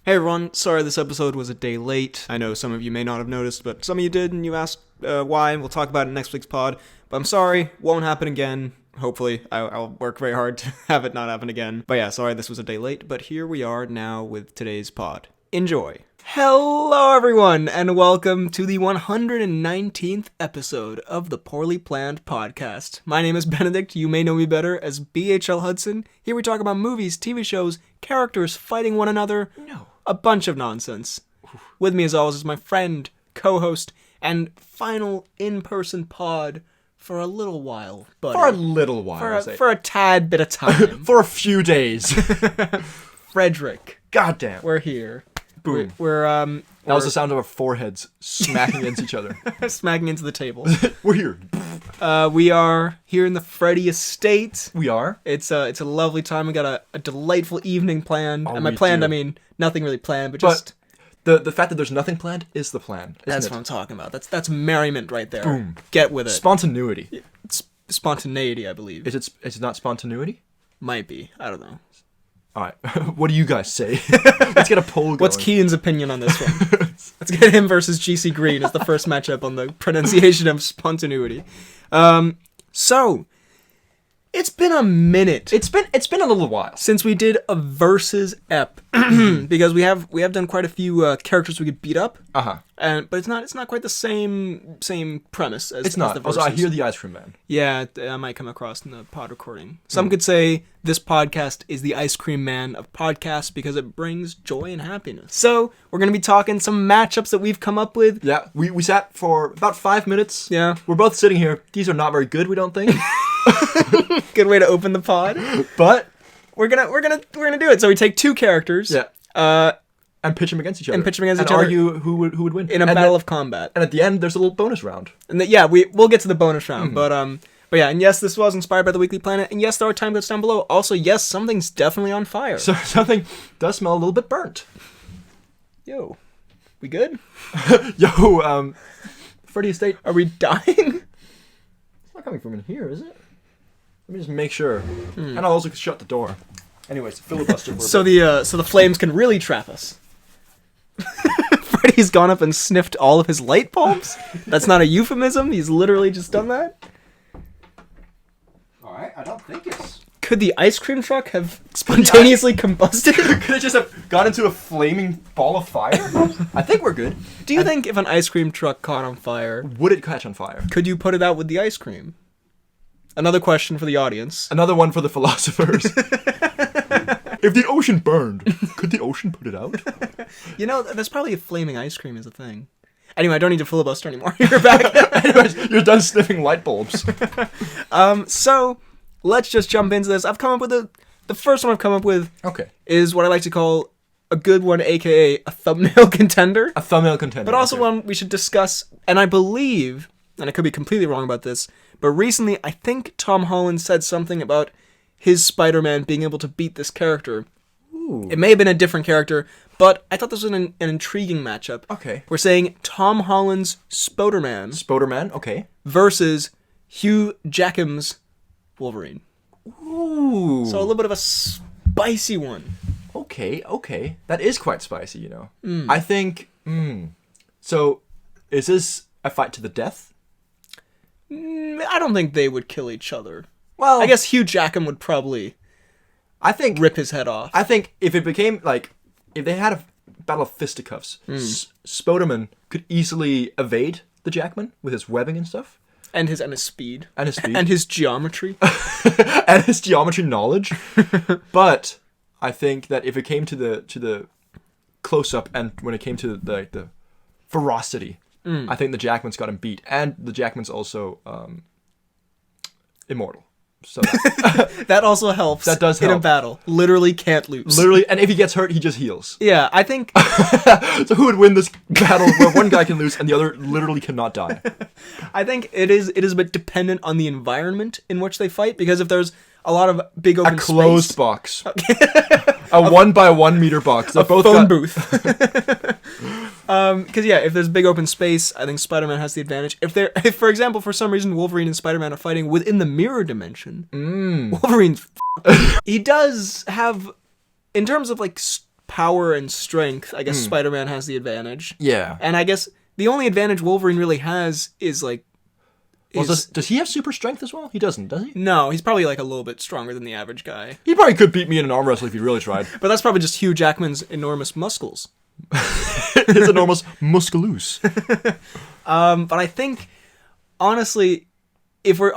Hey everyone, sorry this episode was a day late. I know some of you may not have noticed, but some of you did, and you asked why, and we'll talk about it in next week's pod. But I'm sorry, won't happen again. Hopefully, I'll work very hard to have it not happen again. But yeah, sorry this was a day late, but here we are now with today's pod. Enjoy. Hello everyone, and welcome to the 119th episode of the Poorly Planned Podcast. My name is Benedict, you may know me better as BHL Hudson. Here we talk about movies, TV shows, characters fighting one another. A bunch of nonsense. With me as always is my friend, co-host, and final in-person pod for a little while. Buddy. For a little while. For a tad bit of time. For a few days. Frederick. Goddamn. We're here. Boom. We're that was the sound of our foreheads smacking against each other. Smacking into the table. We're here. We are here in the Freddy estate. We are. It's a lovely time. We got a delightful evening planned. Oh, and by planned, I mean nothing really planned, but just... The fact that there's nothing planned is the plan. That's what I'm talking about. That's merriment right there. Boom. Get with it. Spontaneity. It's spontaneity, I believe. Is it not spontaneity? Might be. I don't know. All right. What do you guys say? Let's get a poll going. What's Keaton's opinion on this one? Let's get him versus GC Green as the first matchup on the pronunciation of spontaneity. So it's been a minute. It's been a little while since we did a versus ep because we have done quite a few characters we could beat up. But it's not quite the same premise as it's not. The versus. Also, I hear the Ice Cream Man. Yeah, I might come across in the pod recording. Some could say this podcast is the Ice Cream Man of podcasts because it brings joy and happiness. So we're gonna be talking some matchups that we've come up with. Yeah, we sat for about 5 minutes. Yeah, we're both sitting here. These are not very good. We don't think. Good way to open the pod. But we're gonna do it. So we take two characters. Yeah. And pitch them against each other. And argue who would win. In a battle of combat. And at the end, there's a little bonus round. And we'll get to the bonus round. But yeah, and yes, this was inspired by the Weekly Planet. And yes, there are time codes down below. Also, yes, something's definitely on fire. So something does smell a little bit burnt. Yo, we good? Yo, Freddy Estate. Are we dying? It's not coming from in here, is it? Let me just make sure. And I'll also shut the door. Anyways, filibuster. So the flames can really trap us. Freddy's gone up and sniffed all of his light bulbs? That's not a euphemism? He's literally just done that? Alright, I don't think it's... Could the ice cream truck have spontaneously combusted? Could it just have gone into a flaming ball of fire? I think we're good. Do you think if an ice cream truck caught on fire... Would it catch on fire? Could you put it out with the ice cream? Another question for the audience. Another one for the philosophers. If the ocean burned, could the ocean put it out? You know, that's probably if flaming ice cream is a thing. Anyway, I don't need to filibuster anymore. You're back. Anyways, you're done sniffing light bulbs. So, let's just jump into this. I've come up with the first one I've come up with is what I like to call a good one, aka a thumbnail contender. A thumbnail contender. But also one we should discuss, and I believe, and I could be completely wrong about this, but recently I think Tom Holland said something about his Spider-Man being able to beat this character. Ooh. It may have been a different character, but I thought this was an intriguing matchup. Okay. We're saying Tom Holland's Spoderman. Spoderman, okay. Versus Hugh Jackman's Wolverine. Ooh. So a little bit of a spicy one. Okay. That is quite spicy, you know. I think... So, is this a fight to the death? I don't think they would kill each other. Well, I guess Hugh Jackman would probably rip his head off. I think if it became, if they had a battle of fisticuffs, Spoderman could easily evade the Jackman with his webbing and stuff. And his speed. And his speed. And his geometry. And his geometry knowledge. But I think that if it came to the close-up and when it came to the ferocity, I think the Jackman's got him beat. And the Jackman's also immortal. So that also helps. That does help. In a battle. Literally can't lose. Literally, and if he gets hurt, he just heals. Yeah, I think... So who would win this battle where one guy can lose and the other literally cannot die? I think it is a bit dependent on the environment in which they fight, because if there's a lot of big open space... A closed box. A 1x1 meter box. A phone booth. Because if there's big open space, I think Spider-Man has the advantage. If for example, for some reason Wolverine and Spider-Man are fighting within the mirror dimension, Wolverine's he does have, in terms of power and strength, I guess Spider-Man has the advantage. Yeah. And I guess the only advantage Wolverine really has is like... Well, does he have super strength as well? He doesn't, does he? No, he's probably like a little bit stronger than the average guy. He probably could beat me in an arm wrestle if he really tried. But that's probably just Hugh Jackman's enormous muscles. His enormous musculus. But I think, honestly, if Hugh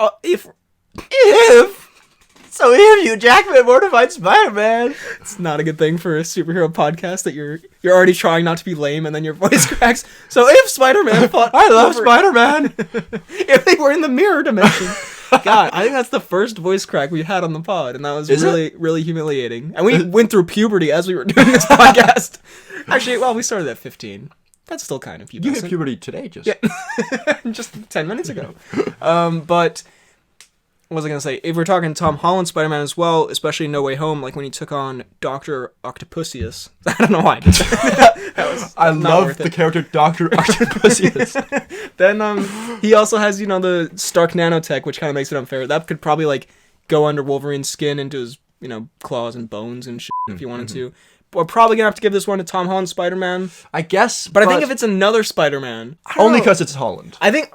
Jackman mortified Spider-Man, it's not a good thing for a superhero podcast that you're already trying not to be lame and then your voice cracks. So if Spider-Man fought, I love Spider-Man. If they were in the mirror dimension. God, I think that's the first voice crack we had on the pod, and that was really humiliating. And we went through puberty as we were doing this podcast. Actually, well, we started at 15. That's still kind of pubescent. You hit puberty today, just 10 minutes ago. But what was I gonna say? If we're talking Tom Holland Spider-Man as well, especially No Way Home, like when he took on Dr. Octopusius. I don't know why I did that. I love the character Dr. Octopusius. Then he also has, the Stark nanotech, which kind of makes it unfair. That could probably like go under Wolverine's skin into his, claws and bones and shit if you wanted to. We're probably gonna have to give this one to Tom Holland Spider-Man. I guess, but I think if it's another Spider-Man, only because it's Holland. I think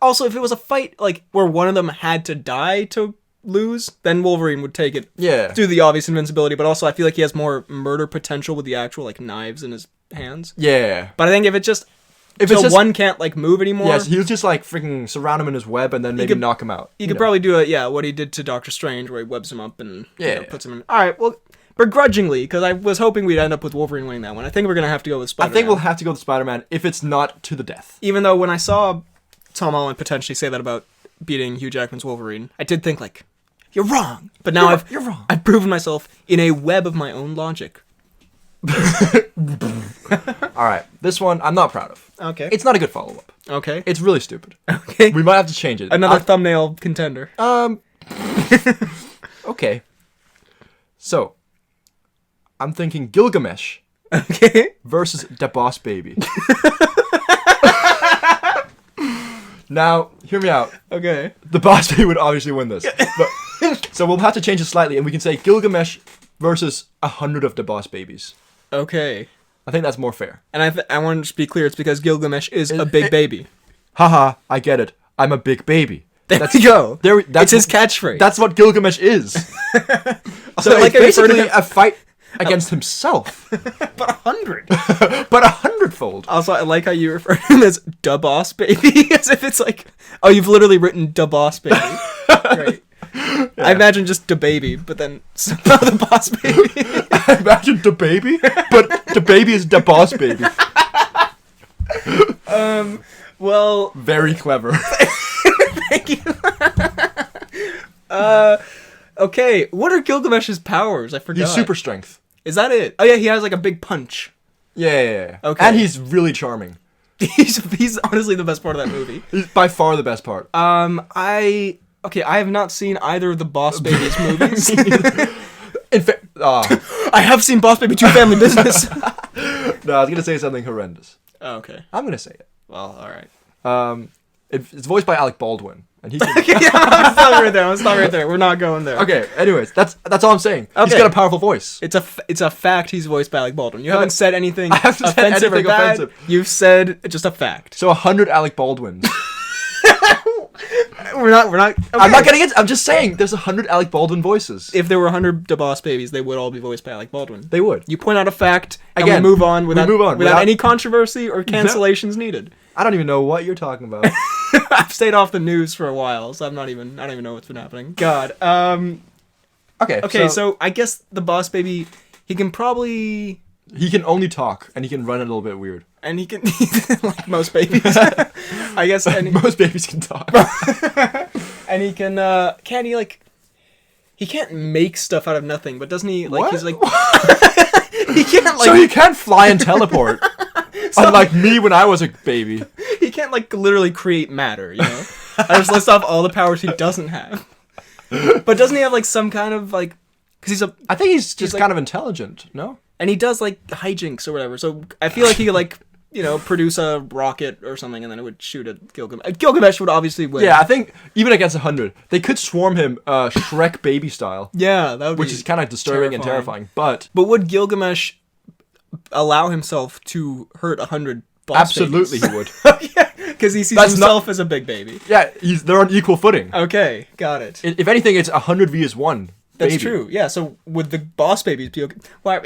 also if it was a fight like where one of them had to die to lose, then Wolverine would take it. Yeah. Through the obvious invincibility, but also I feel like he has more murder potential with the actual like knives in his hands. Yeah. But I think if it's just one can't like move anymore. Yes, he'll just like freaking surround him in his web and then maybe knock him out. You could probably do what he did to Doctor Strange, where he webs him up and puts him in. All right, well. Begrudgingly, because I was hoping we'd end up with Wolverine winning that one. I think we're going to have to go with Spider-Man. I think we'll have to go with Spider-Man if it's not to the death. Even though when I saw Tom Holland potentially say that about beating Hugh Jackman's Wolverine, I did think, like, you're wrong. But now you're wrong. I've proven myself in a web of my own logic. Alright, this one I'm not proud of. Okay. It's not a good follow-up. Okay. It's really stupid. Okay. We might have to change it. Another thumbnail contender. Okay. So... I'm thinking Gilgamesh versus the Boss Baby. Now, hear me out. Okay. The Boss Baby would obviously win this. So we'll have to change it slightly, and we can say Gilgamesh versus 100 of the Boss Babies. Okay. I think that's more fair. And I want to be clear, it's because Gilgamesh is a big baby. Haha, I get it. I'm a big baby. There we go. That's his catchphrase. That's what Gilgamesh is. So it's basically a fight... against himself. But 100. But 100-fold. Also, I like how you refer to him as Da Boss Baby. As if it's like, oh, you've literally written Da Boss Baby. Great. Yeah. I imagine just Da Baby, but then somehow the Boss Baby. I imagine Da Baby, but Da Baby is Da Boss Baby. Well. Very clever. Thank you. Okay, what are Gilgamesh's powers? I forgot. He's super strength. Is that it? Oh yeah, he has like a big punch. Yeah. Okay. And he's really charming. He's honestly the best part of that movie. He's by far the best part. I have not seen either of the Boss Baby's movies. In fact, I have seen Boss Baby 2 Family Business. No, I was gonna say something horrendous. Oh, okay. I'm gonna say it. Well, all right. It's voiced by Alec Baldwin. And he can... Yeah, I'm stop right there. We're not going there. Okay, anyways, that's all I'm saying. Okay. He's got a powerful voice. It's a fact he's voiced by Alec Baldwin. You haven't said anything offensive or bad. Offensive. You've said just a fact. So 100 Alec Baldwins. We're not okay. I'm not getting it. I'm just saying there's 100 Alec Baldwin voices. If there were 100 Da Boss Babies, they would all be voiced by Alec Baldwin. They would. You point out a fact, and again, we move on without any controversy or cancellations No. needed. I don't even know what you're talking about. I've stayed off the news for a while, so I don't even know what's been happening. God. Okay, so I guess the Boss Baby, he can only talk, and he can run a little bit weird. And he can, like most babies, I guess. Most babies can talk. And he can he like, he can't make stuff out of nothing, but doesn't he, like, what? he's like, he can't, like. So he can fly and teleport. Unlike me when I was a baby. He can't, like, literally create matter, you know? I just list off all the powers he doesn't have. But doesn't he have, like, some kind of, like, because I think he's just kind of intelligent, no? And he does, like, hijinks or whatever, so I feel like he could, like, produce a rocket or something, and then it would shoot at Gilgamesh. Gilgamesh would obviously win. Yeah, I think even against 100, they could swarm him Shrek baby style. Yeah, that would be which is kind of disturbing and terrifying. But would Gilgamesh allow himself to hurt 100 boss Absolutely, babies? he would. Yeah, because he sees That's himself as a big baby. Yeah, they're on equal footing. Okay, got it. If anything, it's 100 vs 1. That's baby. true. Yeah. So would the boss babies be okay? Why?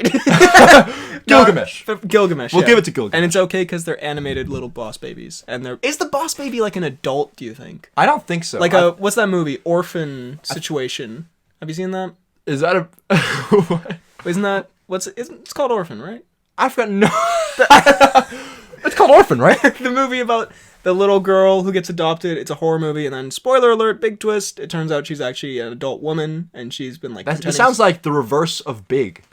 Gilgamesh. Gilgamesh. We'll yeah. give it to Gilgamesh. And it's okay because they're animated little boss babies. And is the boss baby like an adult? Do you think? I don't think so. Like what's that movie? Orphan Situation. Have you seen that? Is that a? Isn't that it's called Orphan, right? I've got no. It's called Orphan, right? The movie about the little girl who gets adopted. It's a horror movie, and then spoiler alert, big twist. It turns out she's actually an adult woman, and she's been like. It sounds like the reverse of Big.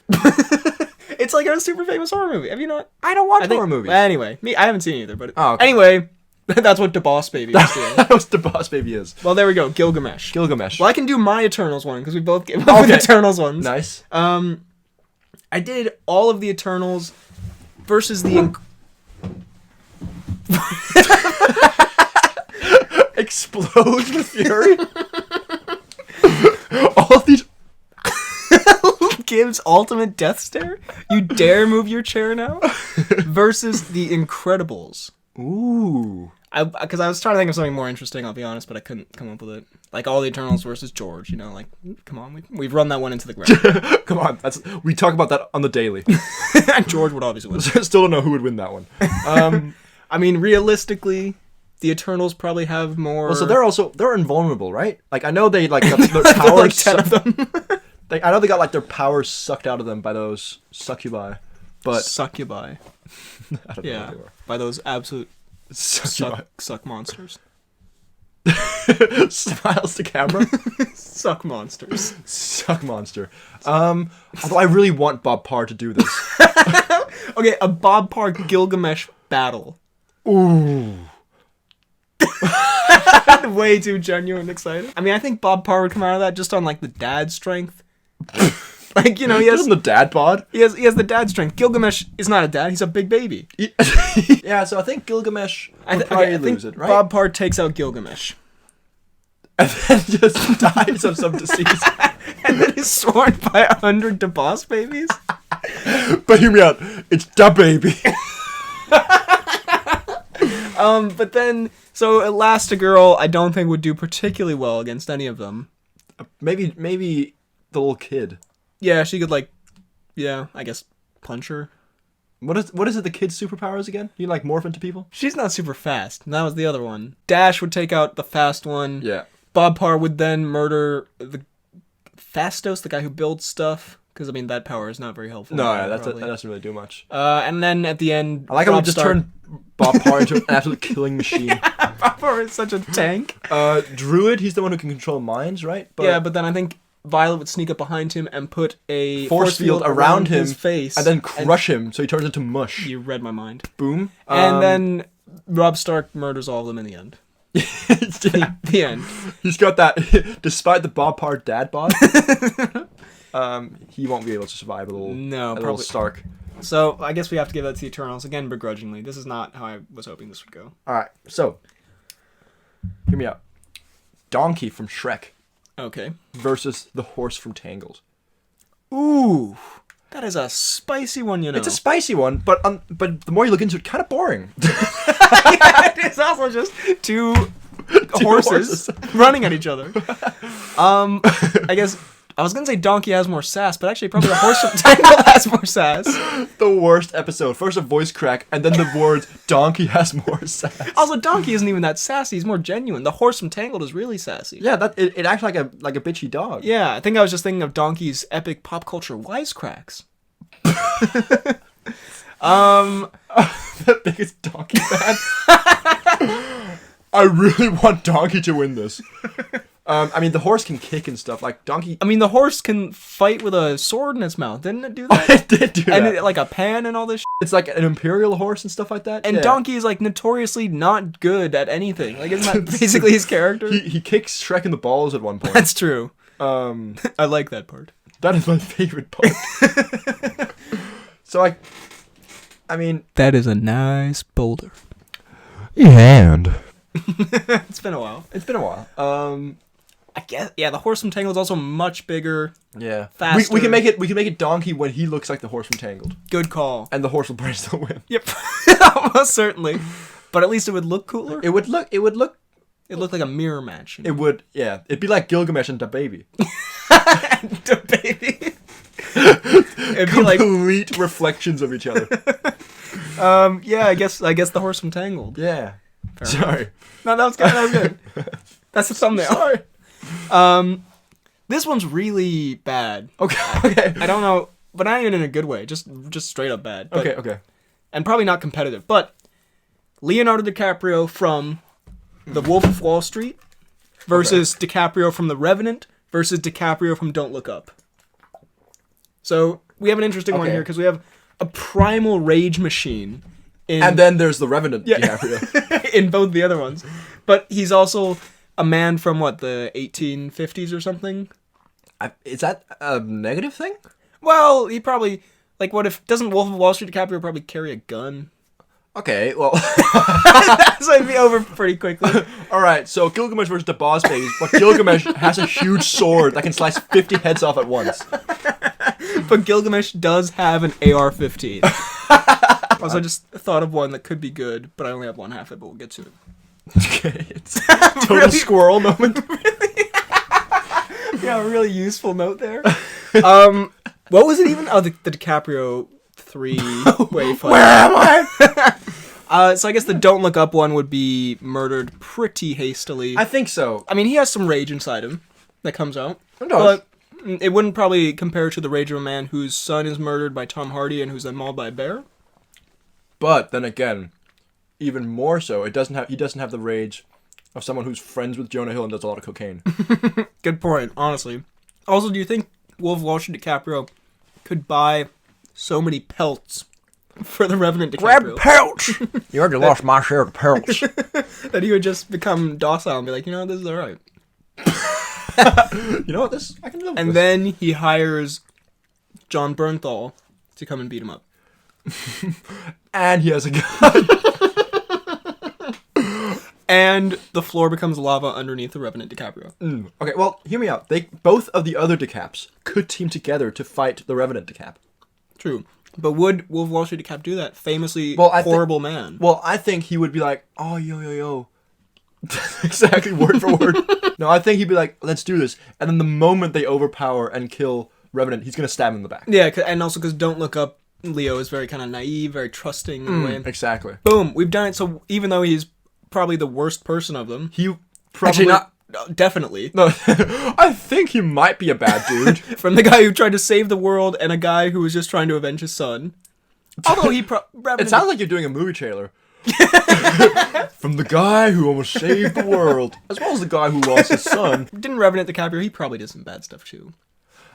It's like a super famous horror movie. Have you not? I don't watch horror movies. Well, anyway, I haven't seen either, but okay. Anyway, that's what the Boss Baby is doing. That's what the Boss Baby is. Well, there we go. Gilgamesh. Well, I can do my Eternals one because we both came up with Eternals ones. Nice. I did all of the Eternals versus the. Explodes with fury. All of these. Gibbs' ultimate death stare. You dare move your chair now? Versus the Incredibles. Ooh. Because I was trying to think of something more interesting, I'll be honest, but I couldn't come up with it. Like all the Eternals versus George, you know, like, come on, we've run that one into the ground. Come on, we talk about that on the daily. George would obviously win. Still don't know who would win that one. I mean, realistically, the Eternals probably have more. Well, so they're invulnerable, right? Like I know they got their powers. like 10 of them. I know they got like their powers sucked out of them by those succubi, but succubi. I don't know what they were. By those absolute Succubi. suck monsters. Smiles to camera. Suck monsters. Suck monster. Although I really want Bob Parr to do this. Okay, a Bob Parr Gilgamesh battle. Ooh. Way too genuine and excited. I mean, I think Bob Parr would come out of that just on like the dad strength. Like, you know, he has the dad bod. He has the dad strength. Gilgamesh is not a dad; he's a big baby. Yeah, so I think Gilgamesh would probably lose it, right? Bob Parr takes out Gilgamesh, and then just dies of some disease, and then is sworn by 100 to boss babies. But hear me out, it's da baby. But then, so Elastigirl, I don't think would do particularly well against any of them. Maybe the little kid. Yeah, she could I guess punch her. What is it? The kid's superpowers again? You like morph into people? She's not super fast. That was the other one. Dash would take out the fast one. Yeah. Bob Parr would then murder the Fastos, the guy who builds stuff. Because, I mean, that power is not very helpful. No, yeah, that doesn't really do much. And then at the end... I like how we just turned Bob Parr into an absolute killing machine. Yeah, Bob Parr is such a tank. Druid, he's the one who can control minds, right? But then I think Violet would sneak up behind him and put a force field around his face. And then crush him so he turns into mush. You read my mind. Boom. And then Robb Stark murders all of them in the end. The end. He's got that, despite the Bob Parr dad bod, he won't be able to survive a little Stark. So I guess we have to give that to the Eternals, again begrudgingly. This is not how I was hoping this would go. Alright, so, hear me out. Donkey from Shrek. Okay. Versus the horse from Tangled. Ooh, that is a spicy one, you know. It's a spicy one, but the more you look into it, kind of boring. Yeah, it is also just two horses running at each other. I guess I was gonna say Donkey has more sass, but actually probably the horse from Tangled has more sass. The worst episode. First a voice crack, and then the words Donkey has more sass. Also, Donkey isn't even that sassy. He's more genuine. The horse from Tangled is really sassy. Yeah, it acts like a bitchy dog. Yeah, I think I was just thinking of Donkey's epic pop culture wisecracks. The biggest Donkey fan. I really want Donkey to win this. I mean, the horse can kick and stuff. Like Donkey. I mean, the horse can fight with a sword in its mouth. Didn't it do that? It did do that. And like a pan and all this. It's like an imperial horse and stuff like that. And Donkey is like notoriously not good at anything. Like, isn't that basically his character? He kicks Shrek in the balls at one point. That's true. I like that part. That is my favorite part. So I mean, that is a nice boulder. And it's been a while. It's been a while. I guess, yeah, the horse from Tangled is also much bigger. Yeah. Faster. We can make it Donkey when he looks like the horse from Tangled. Good call. And the horse will probably still win. Yep. Almost certainly. But at least it would look cooler. It would look It looked like a mirror match. It would, yeah. It'd be like Gilgamesh and DaBaby. DaBaby. It'd be like complete reflections of each other. Yeah, I guess the horse from Tangled. Yeah. Fair Sorry. enough. No, that was good. That was good. That's the thumbnail. Sorry. This one's really bad. Okay. I don't know, but not even in a good way. Just straight up bad. But, Okay. And probably not competitive. But Leonardo DiCaprio from The Wolf of Wall Street versus DiCaprio from The Revenant versus DiCaprio from Don't Look Up. So we have an interesting one here because we have a primal rage machine. And then there's the Revenant DiCaprio. In both the other ones. But he's also a man from, the 1850s or something? Is that a negative thing? Well, he probably... doesn't Wolf of Wall Street DiCaprio probably carry a gun? Okay, well... So it'd be over pretty quickly. Alright, so Gilgamesh versus the boss baby, but Gilgamesh has a huge sword that can slice 50 heads off at once. But Gilgamesh does have an AR-15. Also, I just thought of one that could be good, but I only have one half of it, but we'll get to it. Okay, it's total really? Squirrel moment. Really? Yeah, a really useful note there. What was it even? Oh, the DiCaprio 3-way fight. Where am I? So I guess the Don't Look Up one would be murdered pretty hastily. I think so. I mean, he has some rage inside him that comes out. It does. But it wouldn't probably compare to the rage of a man whose son is murdered by Tom Hardy and who's then mauled by a bear. But then again, even more so, he doesn't have the rage of someone who's friends with Jonah Hill and does a lot of cocaine. Good point, honestly. Also, do you think Wolf of Wall Street DiCaprio could buy so many pelts for the Revenant DiCaprio? Grab pelts! You already lost my share of pelts. That he would just become docile and be like, this is alright. You know what, I can live with And this. then he hires John Bernthal to come and beat him up. And he has a gun. And the floor becomes lava underneath the Revenant DiCaprio. Okay, well, hear me out. Both of the other DiCaps could team together to fight the Revenant DiCap. True. But would Wolf of Wall Street DiCap do that? Famously horrible man. Well, I think he would be like, oh, yo. Exactly word for word. No, I think he'd be like, let's do this. And then the moment they overpower and kill Revenant, he's going to stab him in the back. Yeah, and also because Don't Look Up, Leo is very kind of naive, very trusting in a way. Exactly. Boom, we've done it. So even though he's probably the worst person of them, he probably... Actually, not... Definitely. No, I think he might be a bad dude. From the guy who tried to save the world and a guy who was just trying to avenge his son. Although he... It sounds like you're doing a movie trailer. From the guy who almost saved the world, as well as the guy who lost his son. Didn't Revenant DiCaprio, he probably did some bad stuff too.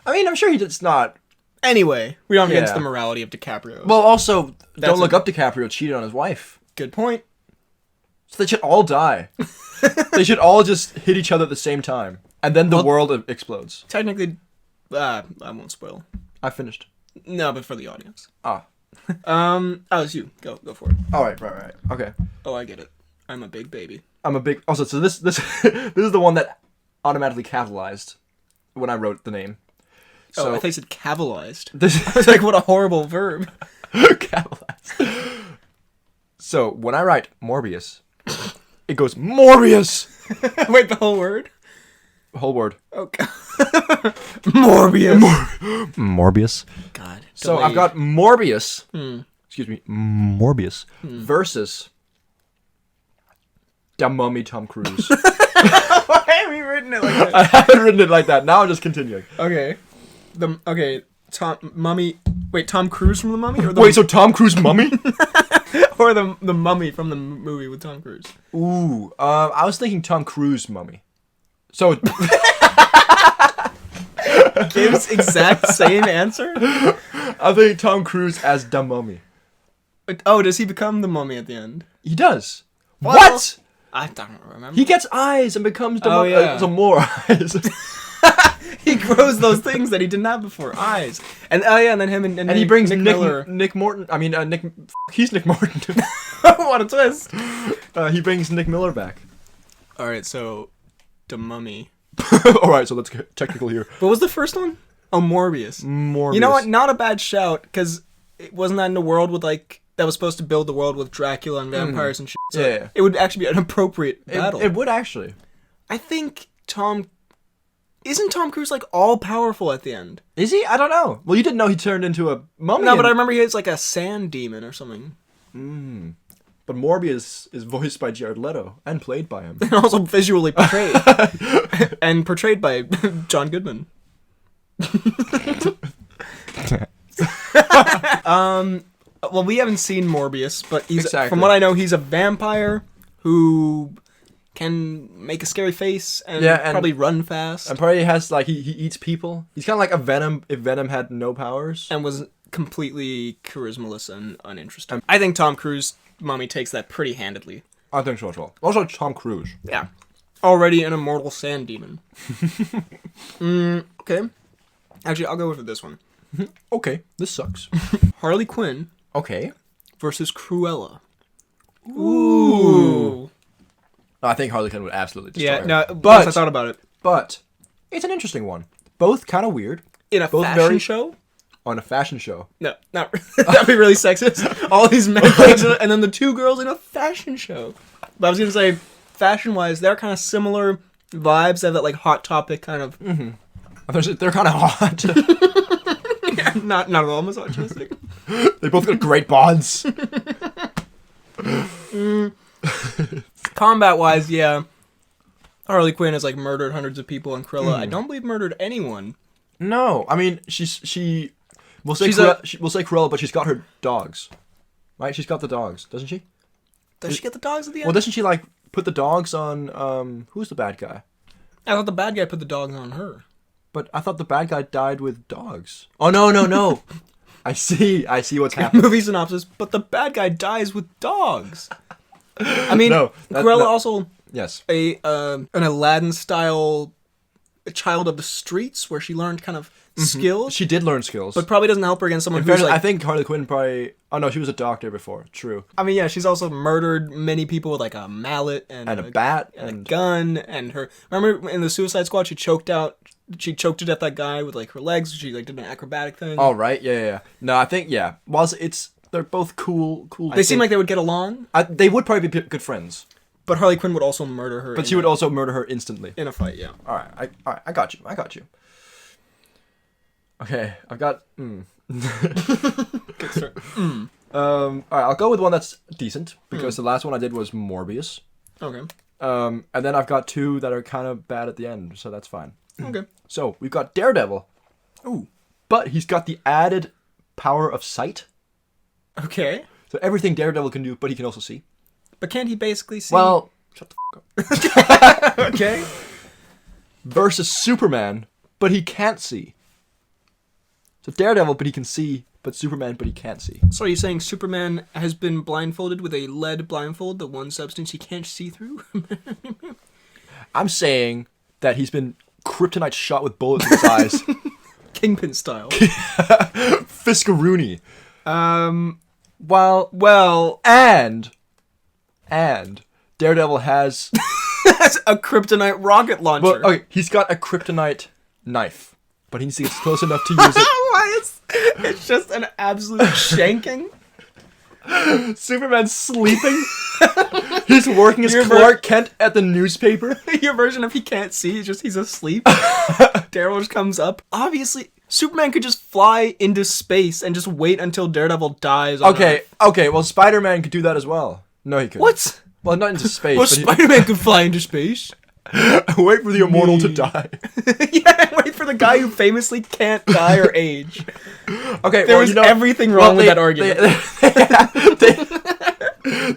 I mean, I'm sure he did not. Anyway, we don't against the morality of DiCaprio. Well, also, Don't Look Up DiCaprio cheated on his wife. Good point. So they should all die. They should all just hit each other at the same time. And then the world explodes. Technically, I won't spoil. I finished. No, but for the audience. It's you. Go for it. All right. Okay. Oh, I get it. I'm a big baby. Also, so this this is the one that automatically capitalized when I wrote the name. So, I thought you said cavalized. This I was like, what a horrible verb. Capitalized. So when I write Morbius, it goes Morbius. Wait, the whole word? Whole word. Okay. Morbius. Morbius. God. So delayed. I've got Morbius. Excuse me. Morbius versus the Mummy Tom Cruise. Why have you written it like that? I haven't written it like that. Now I'm just continuing. Okay. Tom Cruise from the Mummy, or so Tom Cruise Mummy, or the Mummy from the movie with Tom Cruise? Ooh, I was thinking Tom Cruise Mummy. So gives exact same answer. I think Tom Cruise as the Mummy. Oh, does he become the Mummy at the end? He does. Well, what? I don't remember. He gets eyes and becomes the Mummy. Yeah. Some more eyes. He grows those things that he didn't have before, eyes. And and then him and he brings Nick Miller. Nick Morton. I mean, he's Nick Morton. What a twist! He brings Nick Miller back. All right, so the Mummy All right, so let's get technical here. What was the first one? Oh, Morbius. Morbius. You know what? Not a bad shout, because it wasn't that in the world with, like, that was supposed to build the world with Dracula and vampires and shit. So Yeah. it would actually be an appropriate battle. It would actually. I think Isn't Tom Cruise, like, all-powerful at the end? Is he? I don't know. Well, you didn't know he turned into a mummy. No, but I remember he was, like, a sand demon or something. But Morbius is voiced by Jared Leto and played by him. And also visually portrayed. And portrayed by John Goodman. Well, we haven't seen Morbius, but from what I know, he's a vampire who can make a scary face and probably run fast. And probably has, like, he eats people. He's kind of like a Venom if Venom had no powers. And was completely charismaless and uninteresting. I think Tom Cruise mummy takes that pretty handedly. I think so as well. Also Tom Cruise. Yeah. Already an immortal sand demon. Okay. Actually, I'll go with this one. Okay, this sucks. Harley Quinn Okay. versus Cruella. Ooh. I think Harley Quinn would absolutely destroy her. No, but I thought about it. But it's an interesting one. Both kind of weird. In a fashion show? On a fashion show. No, not that'd be really sexist. All these men and then the two girls in a fashion show. But I was gonna say, fashion-wise, they're kind of similar vibes. They have that like Hot Topic kind of. Mm-hmm. They're kind of hot. Yeah, not at all misogynistic. They both got great bonds. Combat-wise, yeah. Harley Quinn has like murdered hundreds of people, and Cruella, I don't believe murdered anyone. No, I mean we'll say Cruella, but she's got her dogs, right? She's got the dogs, doesn't she? Does she get the dogs at the end? Well, doesn't she like put the dogs on? Who's the bad guy? I thought the bad guy put the dogs on her. But I thought the bad guy died with dogs. Oh no! I see what's happening. Movie synopsis, but the bad guy dies with dogs. I mean, Cruella also an Aladdin style child of the streets where she learned kind of skills. She did learn skills, but probably doesn't help her against someone who's like... I think Harley Quinn probably... Oh no, she was a doctor before. True. I mean, yeah, she's also murdered many people with like a mallet and a bat and a gun and her... Remember in the Suicide Squad, she choked to death that guy with like her legs. She like did an acrobatic thing. Oh right, yeah. No, I think they're both cool. They seem like they would get along. They would probably be good friends. But Harley Quinn would also murder her. But she would also murder her instantly in a fight. Yeah. All right, I got you. Okay, I've got. Good start. All right, I'll go with one that's decent because the last one I did was Morbius. Okay. And then I've got two that are kind of bad at the end, so that's fine. Okay. So we've got Daredevil. Ooh. But he's got the added power of sight. Okay. So everything Daredevil can do, but he can also see. But can't he basically see? Well, shut the fuck up. Okay. Versus Superman, but he can't see. So Daredevil, but he can see, but Superman, but he can't see. So are you saying Superman has been blindfolded with a lead blindfold, the one substance he can't see through? I'm saying that he's been kryptonite shot with bullets in his eyes. Kingpin style. Fiskaroonie. And Daredevil has a kryptonite rocket launcher. Well, okay, he's got a kryptonite knife, but he needs to get close enough to use it. Why is it's just an absolute shanking? Superman's sleeping. He's working as Clark Kent at the newspaper. Your version of he can't see, he's asleep. Daredevil just comes up. Obviously, Superman could just fly into space and just wait until Daredevil dies. Okay, well, Spider-Man could do that as well. No, he couldn't. What? Well, not into space. Well, Spider-Man could fly into space. Wait for the immortal to die. Yeah, wait for the guy who famously can't die or age. Okay, there was everything wrong with that argument.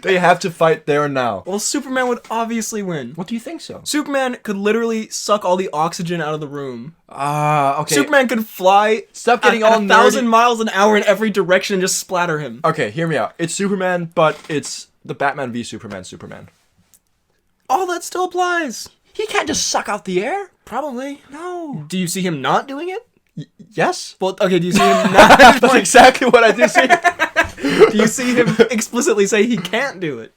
They have to fight there and now. Well, Superman would obviously win. What do you think so? Superman could literally suck all the oxygen out of the room. Okay. Superman could fly Stop getting at all 1,000 miles an hour in every direction and just splatter him. Okay, hear me out. It's Superman, but it's the Batman v Superman. Oh, that still applies. He can't just suck out the air. Probably. No. Do you see him not doing it? Yes. Well, okay, do you see him not? That's exactly what I do see. Do you see him explicitly say he can't do it?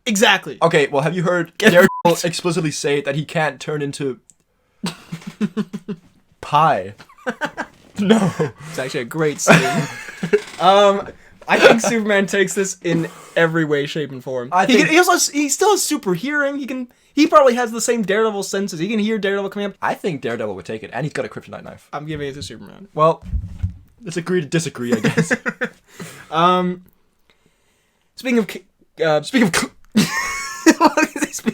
Exactly. Okay, well, have you heard Daredevil explicitly say that he can't turn into Pie. No. It's actually a great scene. I think Superman takes this in every way, shape, and form. He still has super hearing. He probably has the same Daredevil senses. He can hear Daredevil coming up. I think Daredevil would take it, and he's got a kryptonite knife. I'm giving it to Superman. Well, let's agree to disagree, I guess. Speaking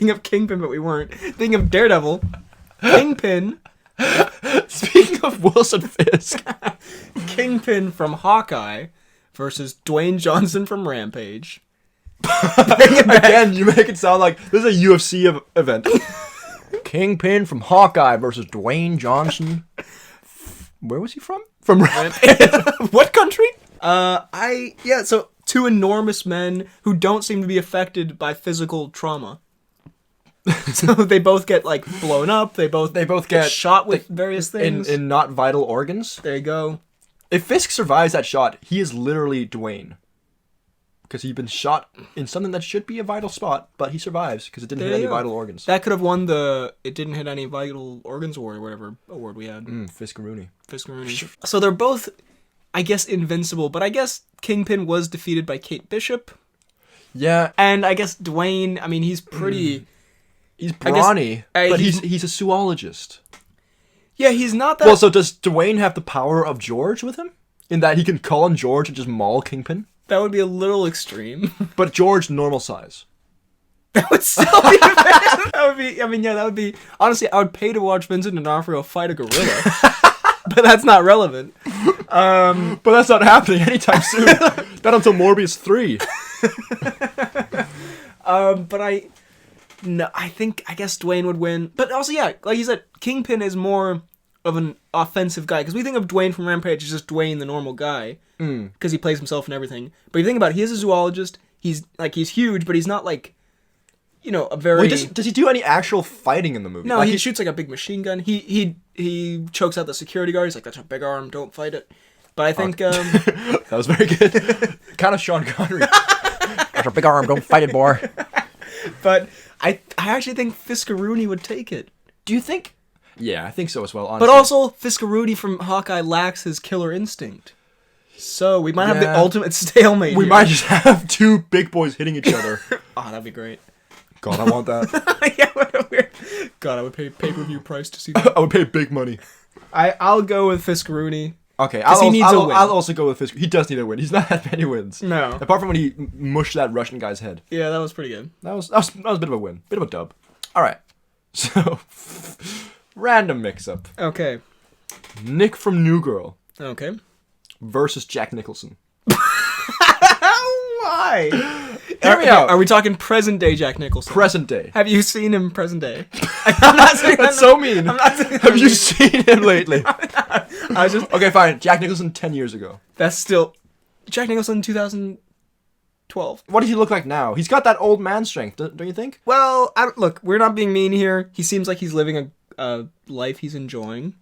of Kingpin, but we weren't. Speaking of Daredevil, Kingpin. Speaking of Wilson Fisk. Kingpin from Hawkeye versus Dwayne Johnson from Rampage. Again, you make it sound like this is a UFC event. Kingpin from Hawkeye versus Dwayne Johnson. Where was he from? From Rampage. What country? So two enormous men who don't seem to be affected by physical trauma. So they both get like blown up. They both get shot with various things in not vital organs. There you go. If Fisk survives that shot, he is literally Dwayne. Because he's been shot in something that should be a vital spot, but he survives because it didn't hit any vital organs. That could have won the "It didn't hit any vital organs" award or whatever award we had. Fisk-a-rooney. So they're both, I guess, invincible, but I guess Kingpin was defeated by Kate Bishop. Yeah. And I guess Dwayne, I mean, he's pretty... He's brawny, but he's a zoologist. Yeah, he's not that... Well, so does Dwayne have the power of George with him? In that he can call on George and just maul Kingpin? That would be a little extreme. But George, normal size. That would still be... that would be... Honestly, I would pay to watch Vincent D'Onofrio fight a gorilla. But that's not relevant. But that's not happening anytime soon. Not until Morbius 3. I guess Dwayne would win. But also, yeah, like you said, Kingpin is more of an offensive guy. Because we think of Dwayne from Rampage as just Dwayne, the normal guy. Because he plays himself and everything. But if you think about it, he is a zoologist. He's huge, but he's not like, a very... Wait, does he do any actual fighting in the movie? No, he shoots like a big machine gun. He chokes out the security guard. He's like, that's a big arm, don't fight it. But I think... that was very good. Kind of Sean Connery. That's a big arm, don't fight it, boy. But I actually think Fisk-a-rooney would take it. Do you think? Yeah, I think so as well, honestly. But also, Fisk-a-rooney from Hawkeye lacks his killer instinct. So we might have the ultimate stalemate We here. might just have two big boys hitting each other. Oh, that'd be great. God, I want that. Yeah, God, I would pay pay-per-view price to see that. I would pay big money. I'll go with Fisk-a-rooney. Okay, I'll also go with Fisk. He does need a win. He's not had many wins. No. Apart from when he mushed that Russian guy's head. Yeah, that was pretty good. That was a bit of a win. Bit of a dub. Alright. So, random mix-up. Okay. Nick from New Girl. Okay. Versus Jack Nicholson. Why? Hear me out. Are we talking present day Jack Nicholson? Present day. Have you seen him present day? I'm not saying That's so mean. I'm not saying Have you seen him lately? I was just... Okay, fine. Jack Nicholson 10 years ago. That's still... Jack Nicholson 2012. What does he look like now? He's got that old man strength, don't you think? Well, look, we're not being mean here. He seems like he's living a life he's enjoying.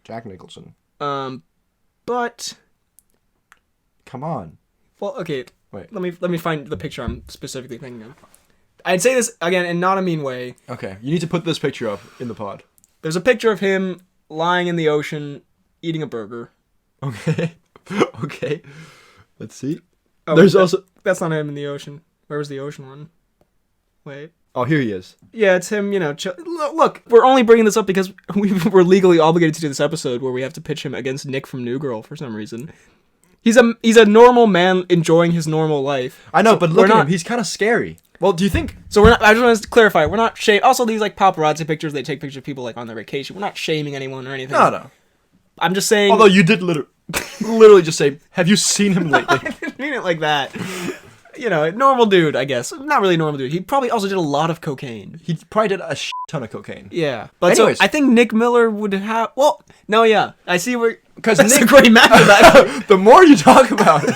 Jack Nicholson. But... Come on. Well, okay. Wait. Let me find the picture I'm specifically thinking of. I'd say this, again, in not a mean way. Okay, you need to put this picture up in the pod. There's a picture of him lying in the ocean, eating a burger. Okay. Okay. Let's see. Oh, There's also... That's not him in the ocean. Where was the ocean one? Wait. Oh, here he is. Yeah, it's him, look, we're only bringing this up because we're legally obligated to do this episode where we have to pitch him against Nick from New Girl for some reason. He's a normal man enjoying his normal life. I know, but look at him. He's kind of scary. Well, do you think... So we're not... I just want to clarify. We're not shaming... Also, these, paparazzi pictures, they take pictures of people, on their vacation. We're not shaming anyone or anything. No. I'm just saying... Although you did literally just say, have you seen him lately? I didn't mean it like that. Normal dude, I guess. Not really a normal dude. He probably also did a lot of cocaine. He probably did a ton of cocaine. Yeah. But anyways. So, I think Nick Miller would have... Well, no, yeah. I see where... Because that's a great match of that. The more you talk about it.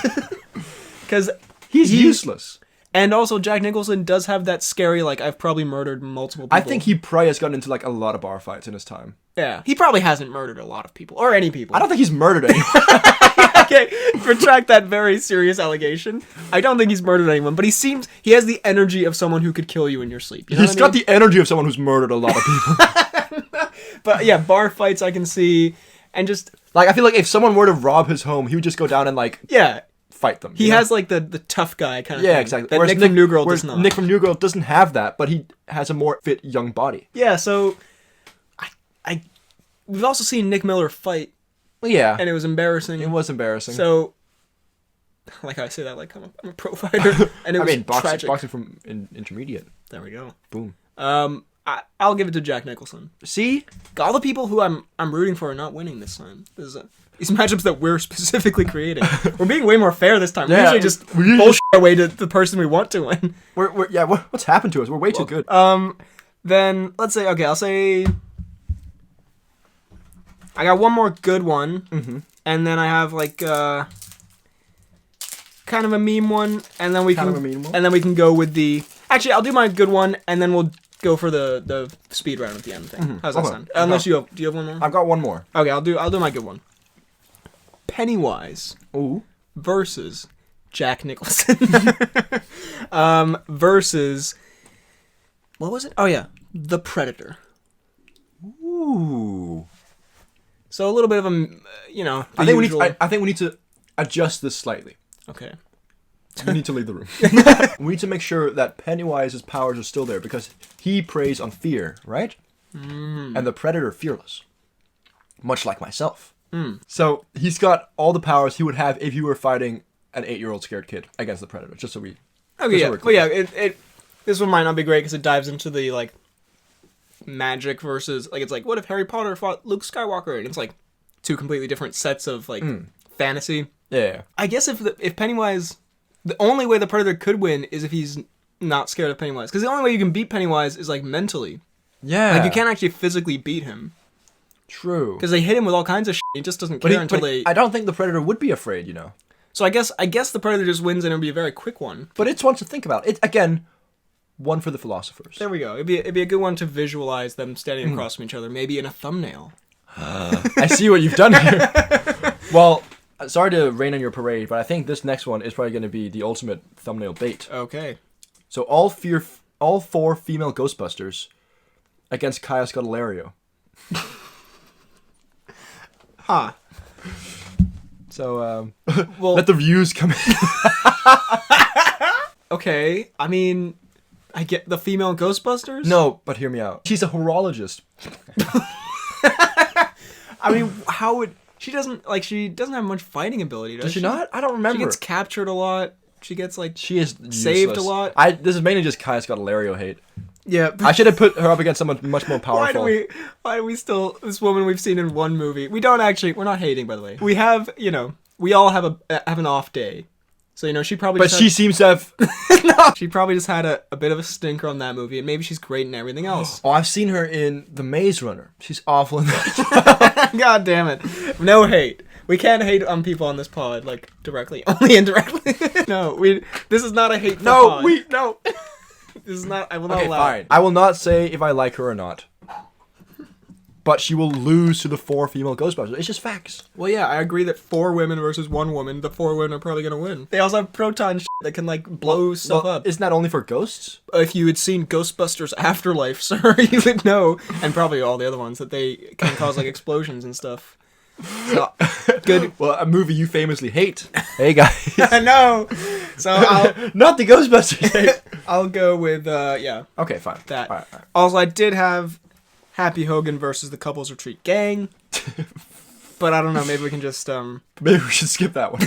Because he's useless. And also, Jack Nicholson does have that scary, I've probably murdered multiple people. I think he probably has gotten into, a lot of bar fights in his time. Yeah. He probably hasn't murdered a lot of people. Or any people. I don't think he's murdered anyone. Okay, retract that very serious allegation. I don't think he's murdered anyone, but he has the energy of someone who could kill you in your sleep. You know He's got the energy of someone who's murdered a lot of people. But yeah, bar fights I can see, and just Like, I feel like if someone were to rob his home, he would just go down and, like, yeah, fight them. he has like the tough guy kind of Yeah, thing. exactly. That Whereas Nick from New Girl does not. Nick from New Girl doesn't have that, but he has a more fit young body. Yeah, so we've also seen Nick Miller fight, Yeah. and it was embarrassing. It was embarrassing. So, like I say that like I'm a pro fighter, and it was tragic. boxing from intermediate. There we go. Boom. I'll give it to Jack Nicholson. See? All the people who I'm rooting for are not winning this time. These matchups that we're specifically creating. We're being way more fair this time. Yeah, we usually just bullshit our way to the person we want to win. What's happened to us? We're way too good. Then let's say I'll say I got one more good one, and then I have like kind of a meme one, and then we can go with the. Actually, I'll do my good one, and then we'll go for the speed round at the end thing. How's that sound? Unless do you have one more? I've got one more. Okay, I'll do my good one. Pennywise Ooh. versus Jack Nicholson versus what was it? Oh yeah, the Predator. Ooh. So a little bit of a I think we need to adjust this slightly. Okay. We need to leave the room. We need to make sure that Pennywise's powers are still there because he preys on fear, right? And the Predator fearless, much like myself. So he's got all the powers he would have if he were fighting an 8-year-old scared kid against the Predator. Just so we. Okay, yeah. Well, yeah. This one might not be great because it dives into the like magic versus like it's like what if Harry Potter fought Luke Skywalker, and it's like two completely different sets of like fantasy. Yeah. I guess if Pennywise, the only way the Predator could win is if he's not scared of Pennywise, because the only way you can beat Pennywise is like mentally. Yeah. Like you can't actually physically beat him. True. Because they hit him with all kinds of shit. He just doesn't care until they. I don't think the Predator would be afraid, you know. So I guess the Predator just wins, and it'll be a very quick one. But it's one to think about. It again, one for the philosophers. There we go. It'd be a good one to visualize them standing across from each other, maybe in a thumbnail. I see what you've done here. Well, sorry to rain on your parade, but I think this next one is probably going to be the ultimate thumbnail bait. Okay. So all 4 female Ghostbusters against Kaya Scodelario. Huh. So, well, let the views come in. Okay, I mean, I get the female Ghostbusters? No, but hear me out. She's a horologist. I mean, how would... She doesn't have much fighting ability, does she? Does she not? I don't remember. She gets captured a lot. She gets, like... She is saved useless. a lot. This is mainly just Kaya Scodelario hate. Yeah. I should have put her up against someone much more powerful. Why do we still... This woman we've seen in one movie. We're not hating, by the way. We have, we all have an off day. So, she probably But she seems to have... No. She probably just had a bit of a stinker on that movie, and maybe she's great in everything else. Oh, I've seen her in The Maze Runner. She's awful in that. God damn it. No hate. We can't hate on people on this pod, like, directly. Only indirectly. No, this is not a hateful pod. No. This is not... I will not allow fine. I will not say if I like her or not. But she will lose to the 4 female Ghostbusters. It's just facts. Well, yeah, I agree that 4 women versus 1 woman, the 4 women are probably going to win. They also have proton that can, like, blow stuff up. Isn't that only for ghosts? If you had seen Ghostbusters Afterlife, sir, you would know, and probably all the other ones, that they can cause, like, explosions and stuff. So, good. Well, a movie you famously hate. Hey, guys. I know. So, Not the Ghostbusters. I'll go with, yeah. Okay, fine. That. All right. Also, I did have Happy Hogan versus the Couples Retreat Gang. But I don't know, maybe we can just, Maybe we should skip that one.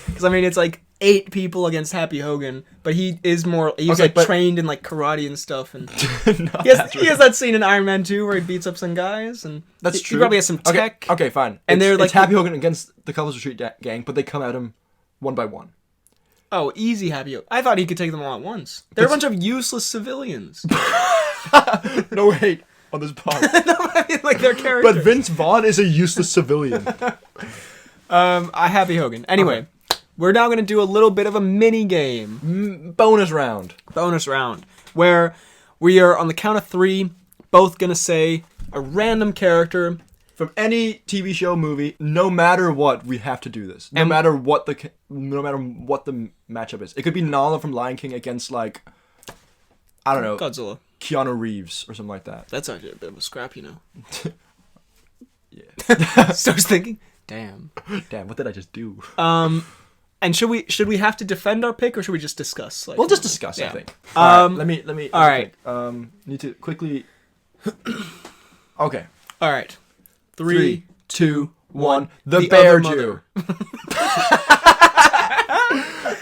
Because, I mean, it's like 8 people against Happy Hogan, but he's trained in, like, karate and stuff, and he has that scene in Iron Man 2 where he beats up some guys, and that's true. He probably has some tech. Okay, fine. And they're like... It's Happy Hogan against the Couples Retreat Gang, but they come at him one by one. Oh, easy Happy Hogan. I thought he could take them all at once. They're a bunch of useless civilians. No hate on this pod. No, I mean, like, their characters. But Vince Vaughn is a useless civilian. Happy Hogan. Anyway, we're now going to do a little bit of a mini game. Bonus round, where we are on the count of 3, both going to say a random character from any TV show, movie. No matter what, we have to do this. No matter what the matchup is. It could be Nala from Lion King against, like, I don't know, Godzilla. Keanu Reeves or something like that. That's actually a bit of a scrap, you know. Yeah. So I was thinking, damn, what did I just do? And should we have to defend our pick, or should we just discuss? Like, We'll just discuss, yeah. I think. All right, let me all right. think. Need to quickly... Okay. All right. 3, 2, 1. The The Bear Other Jew. Mother.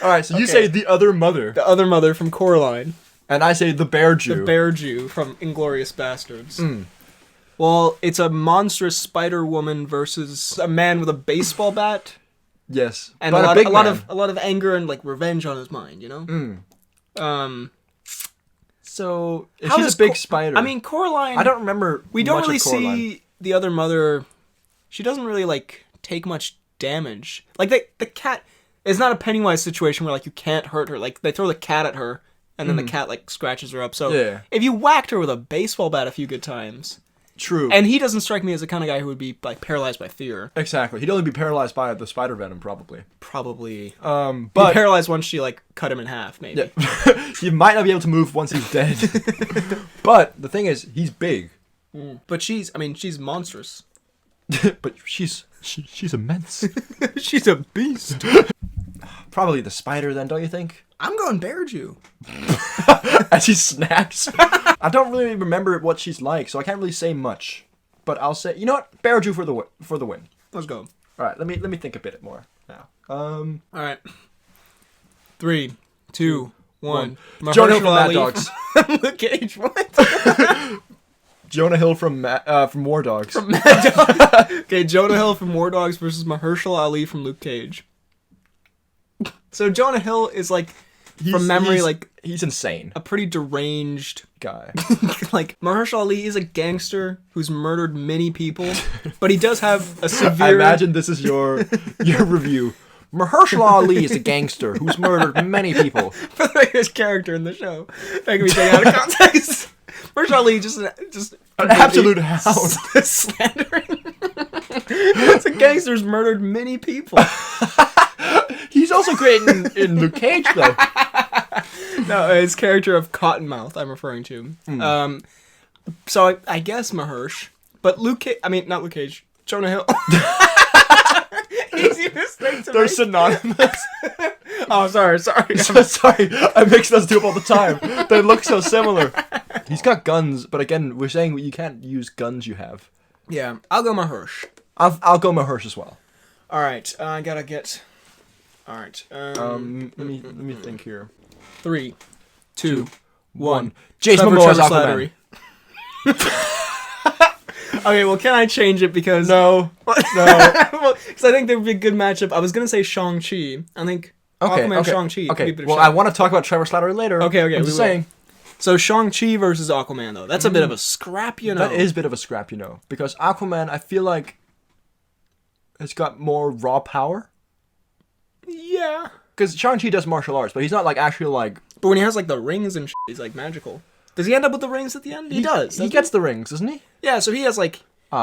All right, so you Okay. say the other mother, The other mother from Coraline. and I say the Bear Jew. The Bear Jew from Inglourious Bastards. Mm. Well, it's a monstrous spider woman versus a man with a baseball bat, Yes, and but a big lot man. of anger and like revenge on his mind. You know. Mm. So if How she's does a big Co- spider. I mean, Coraline. I don't remember. We don't much really of Coraline. see the other mother. She doesn't really like take much damage. Like the cat. It's not a Pennywise situation where like you can't hurt her. Like they throw the cat at her, and then the cat like scratches her up. So Yeah. if you whacked her with a baseball bat a few good times, True. and he doesn't strike me as the kind of guy who would be like paralyzed by fear. Exactly. He'd only be paralyzed by the spider venom, probably. Probably. But Be paralyzed once she like cut him in half, maybe. yeah. He might not be able to move once he's dead. But the thing is, he's big. But she's monstrous. But she's immense. She's a beast. Probably the spider, then, don't you think? I'm going Bear Jew. As he snaps. I don't really remember what she's like, so I can't really say much. But I'll say, you know what? Bear Jew for the win. Let's go. All right, let me think a bit more now. All right. 3, 2, 1. Jonah from Mahershala Mad Ali Dogs. from Luke Cage. What? Jonah Hill from War Dogs. Mad Dogs. Okay, Jonah Hill from War Dogs versus Mahershala Ali from Luke Cage. So Jonah Hill is like, from memory, like he's insane a pretty deranged guy. like Mahershala Ali is a gangster who's murdered many people, but he does have a severe. I imagine this is your review. Mahershala Ali is a gangster who's murdered many people. But like his character in the show that can be taken out of context. Mahershala Ali just An absolute hound. Slandering. It's a gangster who's murdered many people. He's also great in Luke Cage, though. No, his character of Cottonmouth I'm referring to. So I guess Mahersh, but Luke Cage, I mean not Luke Cage, Jonah Hill. Easy mistake to They're make. synonymous. Oh, sorry. I'm sorry. I mix those two up all the time. They look so similar. He's got guns, but again, we're saying you can't use guns you have. Yeah, I'll go Mahersh. I'll go Mahersh as well. All right, I gotta get. All right. Let me think here. 3, 2, 1. Jason Trevor Momoa's Aquaman. Slattery. Okay, well, can I change it because No. because I think there would be a good matchup. I was gonna say Shang-Chi. I think Aquaman Shang-Chi. could be a Okay. bit of Well, shout. I want to talk about Trevor Slattery later. Okay, I'm we just will. saying. So Shang-Chi versus Aquaman though. That's a bit of a scrap, you know. That is a bit of a scrap, you know, because Aquaman, I feel like, has got more raw power. Yeah. Because Shang-Chi does martial arts, but he's not like actually like. But when he has like the rings and shit, he's like magical. Does he end up with the rings at the end? He does. He gets the rings, doesn't he? Yeah, so he has like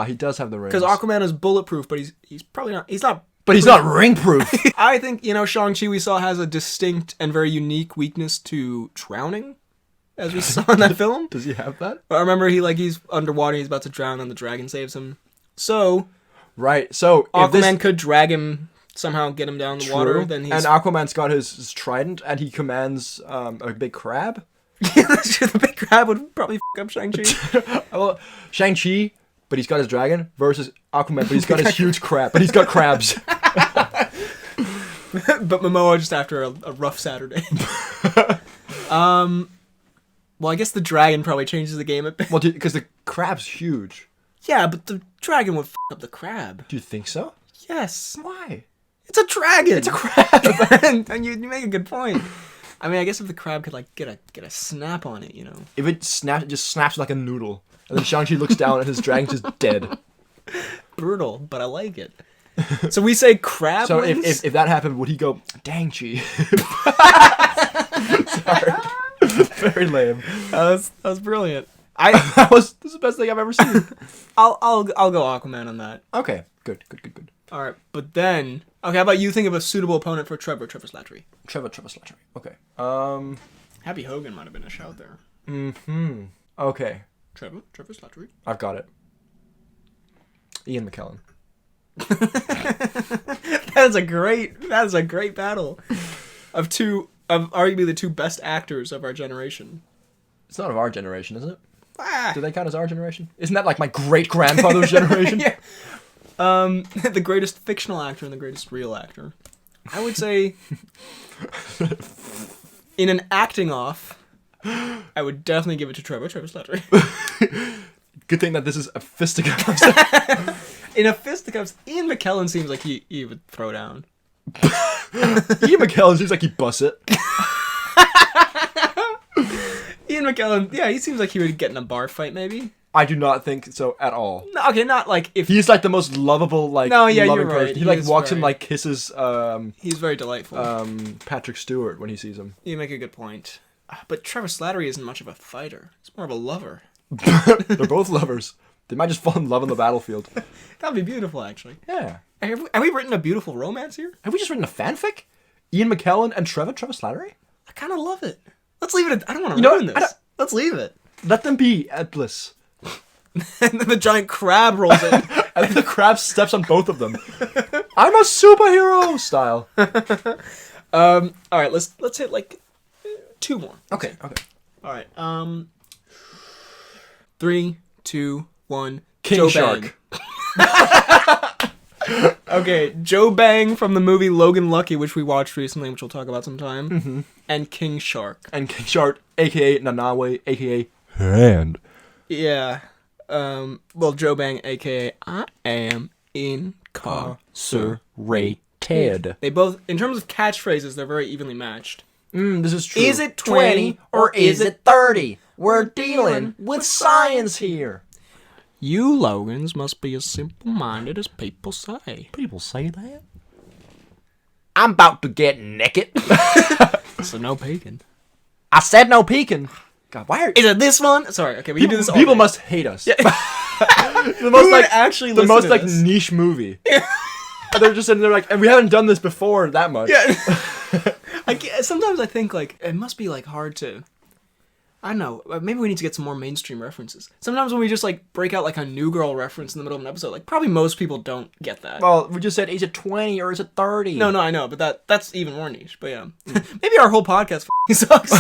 He does have the rings. because Aquaman is bulletproof, but he's probably not. He's not. But he's not ring-proof. I think Shang-Chi we saw has a distinct and very unique weakness to drowning, as we saw in that film. Does he have that? I remember he's underwater, he's about to drown, and the dragon saves him. So Right. So Aquaman could drag him somehow, get him down the water. Then he's and Aquaman's got his trident, and he commands a big crab. the big crab would probably f up Shang-Chi. Well, Shang-Chi, but he's got his dragon, versus Aquaman, but he's got his huge crab, but he's got crabs. But Momoa just after a rough Saturday. Well, I guess the dragon probably changes the game a bit. Well, because the crab's huge. Yeah, but the dragon would f up the crab. Do you think so? Yes. Why? It's a dragon. It's a crab. and you make a good point. I mean, I guess if the crab could like get a snap on it, you know. If it just snaps like a noodle, and then Shang-Chi looks down and his dragon's just dead. Brutal, but I like it. So we say crab So wins? if that happened, would he go, dang, Chi? Sorry. Very lame. That was brilliant. This is the best thing I've ever seen. I'll go Aquaman on that. Okay, good. All right, but then how about you think of a suitable opponent for Trevor Slattery? Trevor Slattery. Okay. Happy Hogan might have been a shout there. Okay. Trevor Slattery. I've got it. Ian McKellen. That's a great battle of arguably the two best actors of our generation. It's not of our generation, is it? Ah. Do they count as our generation? Isn't that like my great-grandfather's generation? Yeah. The greatest fictional actor and the greatest real actor. I would say in an acting off, I would definitely give it to Trevor Slattery. Good thing that this is a fisticuffs. In a fisticuffs, Ian McKellen seems like he would throw down. Ian McKellen seems like he busts it. Ian McKellen, yeah, he seems like he would get in a bar fight, maybe. I do not think so at all. No, okay, not like if he's like the most lovable, like no, yeah, loving you're right. person. He like walks in, like kisses. He's very delightful. Patrick Stewart when he sees him. You make a good point, but Trevor Slattery isn't much of a fighter. He's more of a lover. They're both lovers. They might just fall in love on the battlefield. That'd be beautiful, actually. Yeah. Have we written a beautiful romance here? Have we just written a fanfic? Ian McKellen and Trevor Slattery? I kind of love it. Let's leave it. I don't want to ruin this. Let's leave it. Let them be at bliss. And then the giant crab rolls in. And then the crab steps on both of them. I'm a superhero style. All right, let's hit like 2 more. Okay. All right. 3, 2, 1. King Joe Shark. Bang. Okay, Joe Bang from the movie Logan Lucky, which we watched recently, which we'll talk about sometime. Mm-hmm. And King Shark. And King Shark, a.k.a. Nanawe, a.k.a. Hand. Yeah. Well, Joe Bang, a.k.a. I am incarcerated. They both, in terms of catchphrases, they're very evenly matched. This is true. Is it 20 or is it 30? We're dealing with science here. You Logans must be as simple-minded as people say. People say that? I'm about to get naked. So no peeking. I said no peeking. God, why are... Is it this one? Sorry, okay, we can do this all People day. must hate us. Yeah. The most, Who like, would actually the listen most to like this? niche movie. And they're just sitting there like, and we haven't done this before that much. Yeah. Sometimes I think, like, it must be, like, hard to... I don't know. Maybe we need to get some more mainstream references. Sometimes when we just, like, break out, like, a New Girl reference in the middle of an episode, like, probably most people don't get that. Well, we just said, is it 20 or is it 30? No, I know, but that's even more niche. But, yeah. Maybe our whole podcast sucks.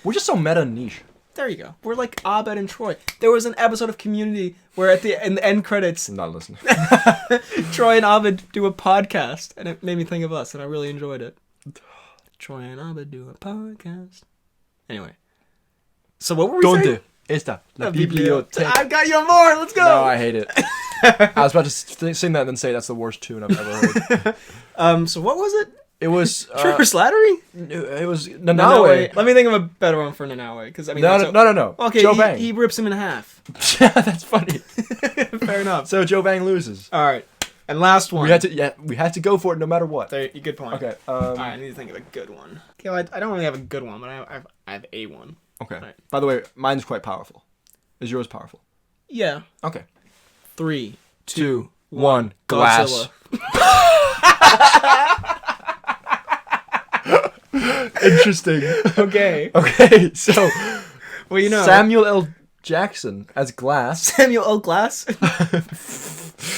We're just so meta niche. There you go. We're like Abed and Troy. There was an episode of Community where in the end credits... I'm not listening. Troy and Abed do a podcast, and it made me think of us, and I really enjoyed it. Troy and Abed do a podcast. Anyway. So what were we saying? ¿Dónde está la biblioteca? I've got you more. Let's go. No, I hate it. I was about to sing that and then say that's the worst tune I've ever heard. So what was it? It was... Trevor Slattery? It was Nanawe. Let me think of a better one for Nanawe. Because I mean, No. Okay, Joe Bang. He rips him in half. Yeah, that's funny. Fair enough. So Joe Bang loses. All right. And last one. We had to go for it no matter what. Good point. Okay. All right, I need to think of a good one. Okay, well, I don't really have a good one, but I have a one. Okay. Right. By the way, mine's quite powerful. Is yours powerful? Yeah. Okay. 3, 2, 1. Glass. Interesting. Okay. So, well, you know, Samuel L. Jackson as Glass. Samuel L. Glass.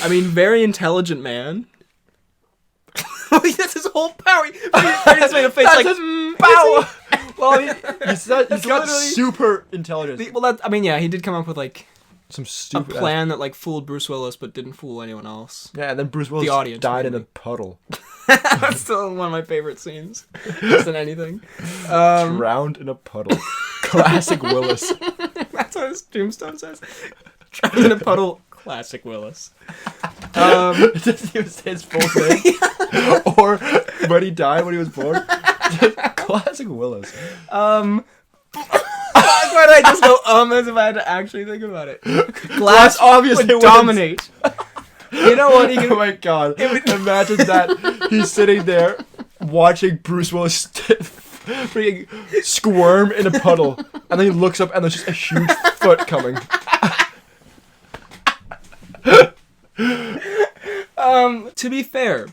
I mean, very intelligent man. That's his whole power. He just made a face That's like his power. Well, he's got literally- super intelligence. He did come up with like Some a stupid plan that like fooled Bruce Willis but didn't fool anyone else. Yeah, and then Bruce Willis audience, died mainly. in a puddle. That's still one of my favorite scenes, just than anything. Drowned in a puddle. Classic Willis. That's what his tombstone says. Drowned in a puddle. Classic Willis. Does he say his full name? Or when he died when he was born? Classic Willis. Why did I just go as if I had to actually think about it? Glass obviously would wins. dominate. You know what? Oh my god. Imagine that. He's sitting there watching Bruce Willis freaking squirm in a puddle. And then he looks up and there's just a huge foot coming. To be fair,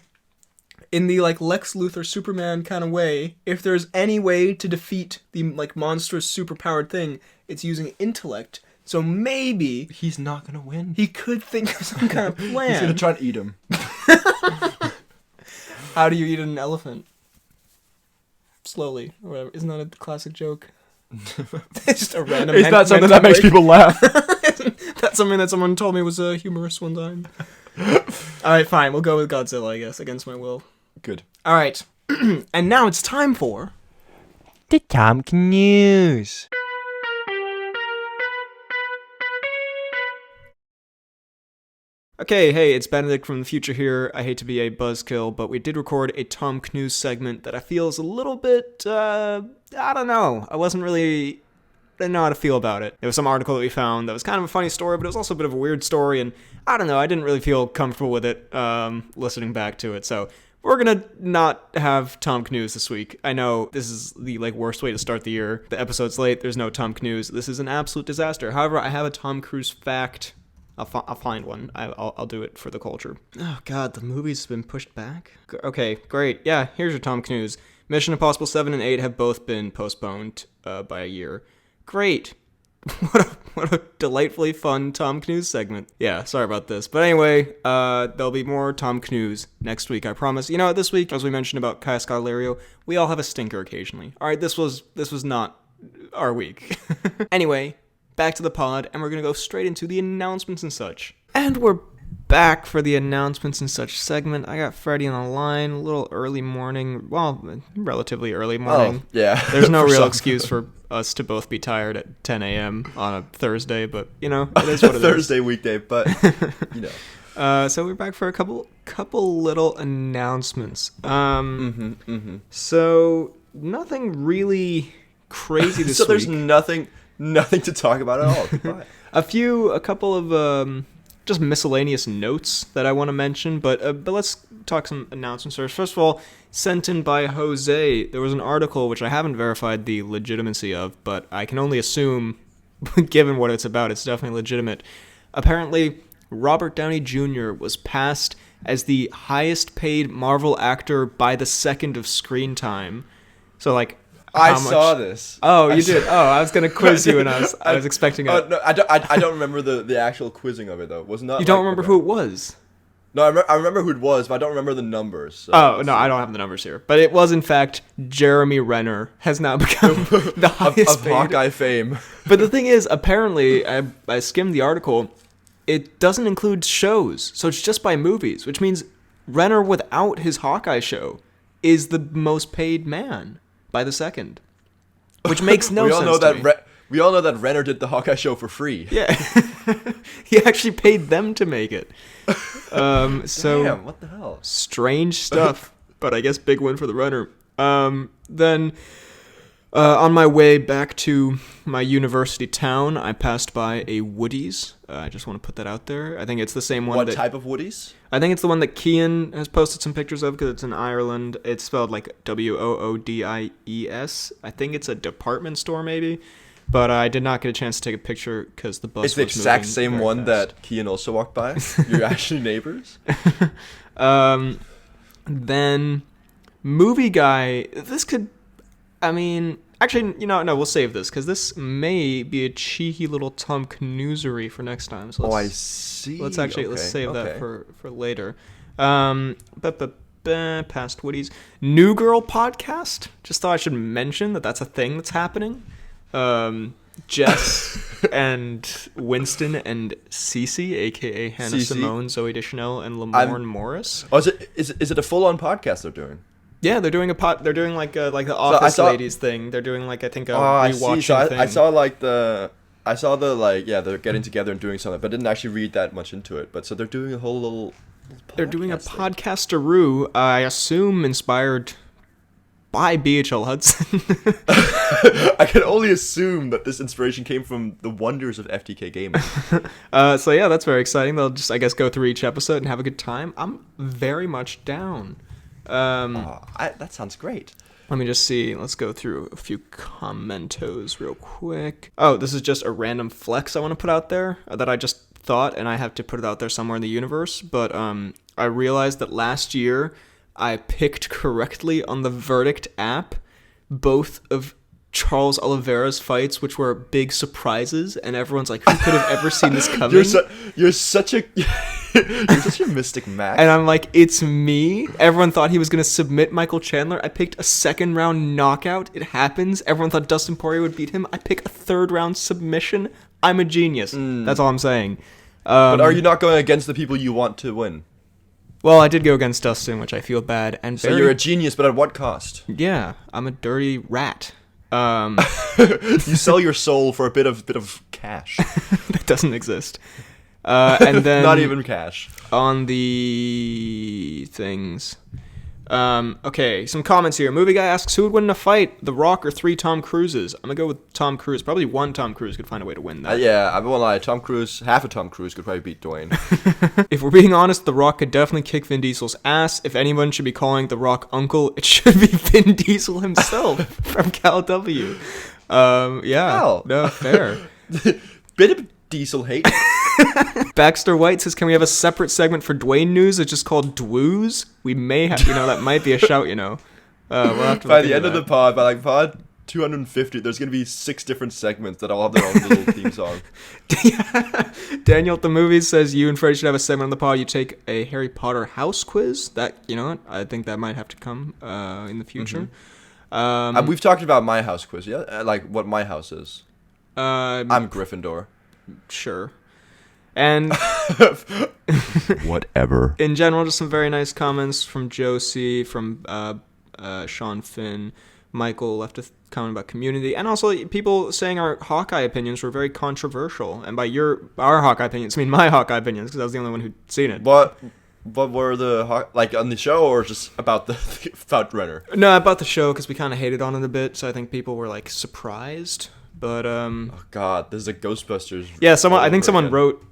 in the like Lex Luthor Superman kind of way, if there's any way to defeat the like monstrous superpowered thing, it's using intellect. So maybe he's not gonna win. He could think of some kind of plan. He's gonna try and eat him. How do you eat an elephant? Slowly, or whatever. Isn't that a classic joke? It's just a random. Is that something that makes people laugh? That's something that someone told me was humorous one time. All right, fine. We'll go with Godzilla, I guess, against my will. Good. All right, and now it's time for the Cnews. Okay, hey, it's Benedict from the future here. I hate to be a buzzkill, but we did record a Tom Cnews segment that I feel is a little bit, I don't know. Didn't know how to feel about it. There was some article that we found that was kind of a funny story, but it was also a bit of a weird story, and I don't know, I didn't really feel comfortable with it, listening back to it, so we're gonna not have Tom Cnews this week. I know this is the, worst way to start the year. The episode's late, there's no Tom Cnews. This is an absolute disaster. However, I have a Tom Cruise fact. I'll find one. I'll do it for the culture. Oh, God, the movie's been pushed back? Okay, great. Yeah, here's your Tom Cnews. Mission Impossible 7 and 8 have both been postponed by a year. Great. What a delightfully fun Tom Cnews segment. Yeah, sorry about this. But anyway, there'll be more Tom Cnews next week, I promise. You know, this week, as we mentioned about Kaya Scodelario, we all have a stinker occasionally. All right, this was not our week. Anyway, back to the pod, and we're going to go straight into the announcements and such. And we're back for the announcements and such segment. I got Freddie on the line, a little early morning, well, relatively early morning. Oh, yeah. There's no real excuse for us to both be tired at 10 a.m. on a Thursday, but, you know, it is what it Thursday is. weekday, but, you know. So we're back for a couple little announcements. So nothing really crazy this week. So there's nothing to talk about at all. Goodbye. A couple of just miscellaneous notes that I want to mention, but let's talk some announcements first. First of all, sent in by Jose, there was an article which I haven't verified the legitimacy of, but I can only assume, given what it's about, it's definitely legitimate. Apparently, Robert Downey Jr. was passed as the highest paid Marvel actor by the second of screen time. So, I saw this. Oh, you did? Oh, I was gonna quiz you, and I was expecting it. No, I don't remember the actual quizzing of it though. Was not. You don't remember who it was? No, I remember who it was, but I don't remember the numbers. So no, I don't have the numbers here. But it was in fact Jeremy Renner has now become the highest of paid. Hawkeye fame. But the thing is, apparently, I skimmed the article. It doesn't include shows, so it's just by movies, which means Renner without his Hawkeye show is the most paid man. By the second, which makes no sense to me. We all know that Renner did the Hawkeye show for free. Yeah, he actually paid them to make it. So damn, what the hell? Strange stuff, but I guess big win for the Renner. Then, on my way back to my university town, I passed by a Woody's. I just want to put that out there. I think it's the same one. What type of Woody's? I think it's the one that Cian has posted some pictures of because it's in Ireland. It's spelled like Woodies. I think it's a department store maybe, but I did not get a chance to take a picture because the bus was moving. It's the exact same one fast. that Cian also walked by. You're actually neighbors. Then, movie guy. This could, I mean. Actually, no, we'll save this, because this may be a cheeky little Tom Cnewsery for next time. So I see. Let's save that for later. Past Woody's. New Girl podcast? Just thought I should mention that's a thing that's happening. Jess and Winston and Cece, a.k.a. Hannah Simone, Zoe Deschanel, and Lamorne Morris. Oh, is it a full-on podcast they're doing? Yeah, they're doing They're doing like the Office Ladies thing. They're doing I think a rewatching thing. I saw they're getting together and doing something, but didn't actually read that much into it. But so they're doing a whole little. They're doing a podcasteroo. I assume inspired by BHL Hudson. I can only assume that this inspiration came from the wonders of FTK Gaming. So yeah, that's very exciting. They'll just go through each episode and have a good time. I'm very much down. That sounds great. Let me just see. Let's go through a few commentos real quick. Oh, this is just a random flex I want to put out there that I just thought, and I have to put it out there somewhere in the universe. But I realized that last year I picked correctly on the Verdict app both of Charles Oliveira's fights, which were big surprises, and everyone's like, who could have ever seen this coming? You're such a you're such a mystic Mac. And I'm like, it's me. Everyone thought he was going to submit Michael Chandler. I picked a second round knockout. It happens. Everyone thought Dustin Poirier would beat him. I pick a third round submission. I'm a genius. That's all I'm saying. But are you not going against the people you want to win? Well, I did go against Dustin, which I feel bad. And so you're a genius, but at what cost? Yeah, I'm a dirty rat. You sell your soul for a bit of cash. That doesn't exist. And then not even cash. On the things. Okay, some comments here. Movie guy asks, who would win in a fight, The Rock or 3 Tom Cruises? I'm gonna go with Tom Cruise. Probably 1 Tom Cruise could find a way to win that. Yeah, I won't lie. Tom Cruise, half of Tom Cruise could probably beat Dwayne. If we're being honest, The Rock could definitely kick Vin Diesel's ass. If anyone should be calling The Rock uncle, it should be Vin Diesel himself from Cal W. Yeah, Hell. No, fair. Bit of Diesel hate. Baxter White says, can we have a separate segment for Dwayne news? It's just called Dwoos. We may have, that might be a shout, We'll have to by the end of the pod, by like pod 250, there's going to be 6 different segments that all have their own little theme song. Daniel at the movies says, you and Freddie should have a segment on the pod. You take a Harry Potter house quiz. That, I think that might have to come in the future. Mm-hmm. We've talked about my house quiz, yeah? Like what my house is. I'm Gryffindor. Sure. And whatever. In general, just some very nice comments from Josie, from Sean Finn. Michael left a comment about Community, and also people saying our Hawkeye opinions were very controversial. And by our Hawkeye opinions, I mean my Hawkeye opinions, because I was the only one who'd seen it. What were the like on the show, or just about the about Renner? No, about the show, because we kind of hated on it a bit. So I think people were like surprised. But oh god, this is a Ghostbusters. Yeah, I think someone wrote,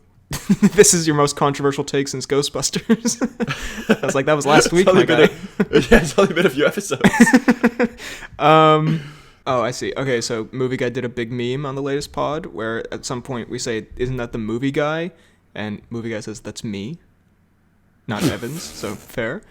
this is your most controversial take since Ghostbusters. I was like, that was last week, my guy. It's only been a few episodes. Oh, I see. Okay, so Movie Guy did a big meme on the latest pod where at some point we say, isn't that the movie guy? And Movie Guy says, that's me, not Evans, so fair.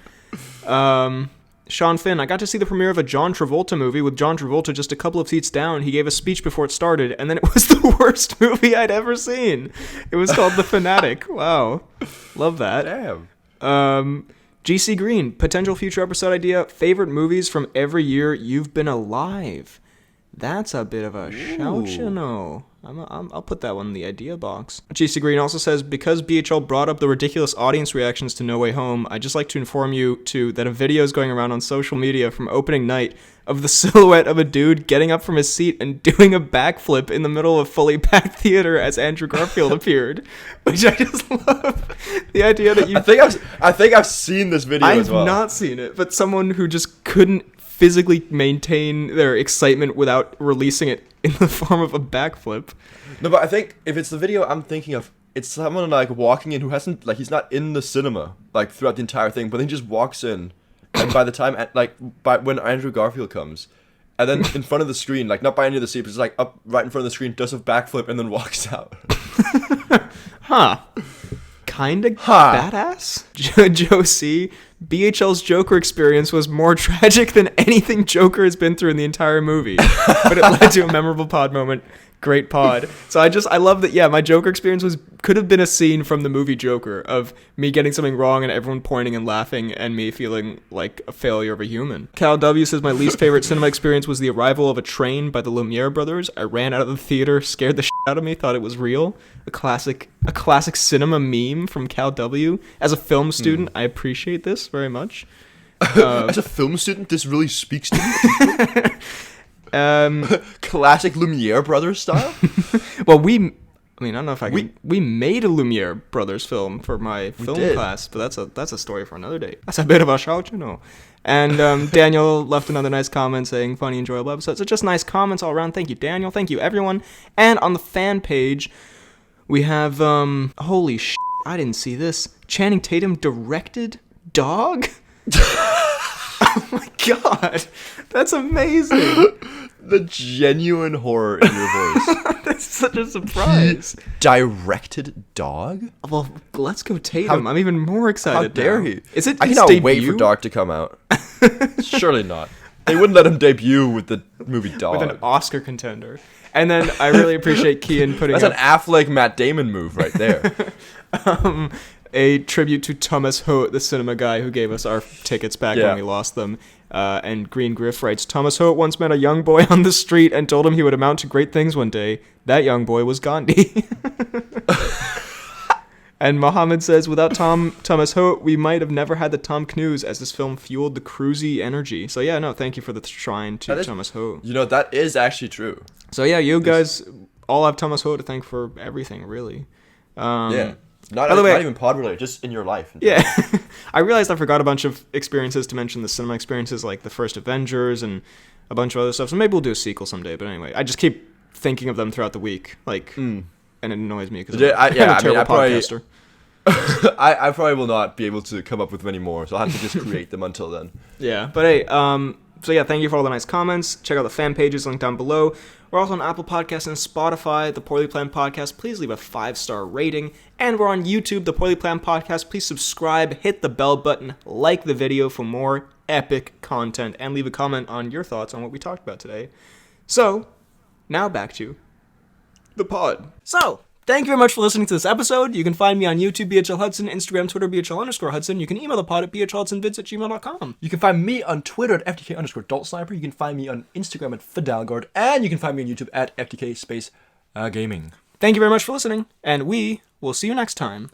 Sean Finn, I got to see the premiere of a John Travolta movie with John Travolta just a couple of seats down. He gave a speech before it started, and then it was the worst movie I'd ever seen. It was called The Fanatic. Wow. Love that. Damn. GC Green, potential future episode idea, favorite movies from every year you've been alive. That's a bit of a shout, I'll put that one in the idea box. GC Green also says, because BHL brought up the ridiculous audience reactions to No Way Home, I'd just like to inform you, too, that a video is going around on social media from opening night of the silhouette of a dude getting up from his seat and doing a backflip in the middle of a fully packed theater as Andrew Garfield appeared, which I just love. The idea that you... I think I've seen this video as well. I've not seen it, but someone who just couldn't physically maintain their excitement without releasing it in the form of a backflip. No, but I think if it's the video I'm thinking of, it's someone like walking in who hasn't, like, he's not in the cinema like throughout the entire thing, but then he just walks in, and by the time when Andrew Garfield comes, and then in front of the screen, like not by any of the seats, but just like up right in front of the screen, does a backflip and then walks out. Huh. Kinda badass. Joe C. BHL's Joker experience was more tragic than anything Joker has been through in the entire movie, but it led to a memorable pod moment. Great pod. So I love that. Yeah, my Joker experience could have been a scene from the movie Joker of me getting something wrong and everyone pointing and laughing and me feeling like a failure of a human. Cal W says, my least favorite cinema experience was the arrival of a train by the Lumiere brothers. I ran out of the theater, scared the shit out of me, thought it was real. A classic cinema meme from Cal W. As a film student, I appreciate this very much. As a film student, this really speaks to me. Classic Lumiere Brothers style. Well, I don't know if we made a Lumiere Brothers film for my film class, but that's a story for another day. That's a bit of a shout, And Daniel left another nice comment saying, funny, enjoyable episode. So just nice comments all around. Thank you, Daniel. Thank you, everyone. And on the fan page, we have, holy shit, I didn't see this. Channing Tatum directed Dog? Oh my god, that's amazing. The genuine horror in your voice. It's such a surprise. Directed dog? Well, let's go Tatum. I'm even more excited. How dare now. he? Is it? I his cannot debut? wait for Dog to come out. Surely not. They wouldn't let him debut with the movie Dog. With an Oscar contender. And then I really appreciate Kian putting That's an Affleck Matt Damon move right there. A tribute to Thomas Hoet, the cinema guy who gave us our tickets back when we lost them. And Green Griff writes, Thomas Hoet once met a young boy on the street and told him he would amount to great things one day. That young boy was Gandhi. And Mohammed says, without Thomas Hoet, we might have never had the Tom Cnews, as this film fueled the cruisy energy. So yeah, no, thank you for the shrine to Thomas Hoet. You know, that is actually true. So yeah, you guys all have Thomas Hoet to thank for everything, really. Yeah. Not even pod related, just in your life. Yeah. I realized I forgot a bunch of experiences to mention, the cinema experiences, like the first Avengers and a bunch of other stuff. So maybe we'll do a sequel someday. But anyway, I just keep thinking of them throughout the week. And it annoys me because I'm a terrible podcaster. I probably will not be able to come up with many more, so I'll have to just create them until then. Yeah, but hey, so yeah, thank you for all the nice comments. Check out the fan pages linked down below. We're also on Apple Podcasts and Spotify, the Poorly Planned Podcast. Please leave a 5-star rating. And we're on YouTube, the Poorly Planned Podcast. Please subscribe, hit the bell button, like the video for more epic content, and leave a comment on your thoughts on what we talked about today. So, now back to the pod. So, thank you very much for listening to this episode. You can find me on YouTube, BHL Hudson, Instagram, Twitter, BHL_Hudson. You can email the pod at bhlhudsonvids@gmail.com. You can find me on Twitter at FTK_DaltSniper. You can find me on Instagram at Fidalgard. And you can find me on YouTube at FTK Gaming. Thank you very much for listening, and we will see you next time.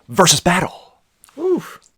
Versus battle.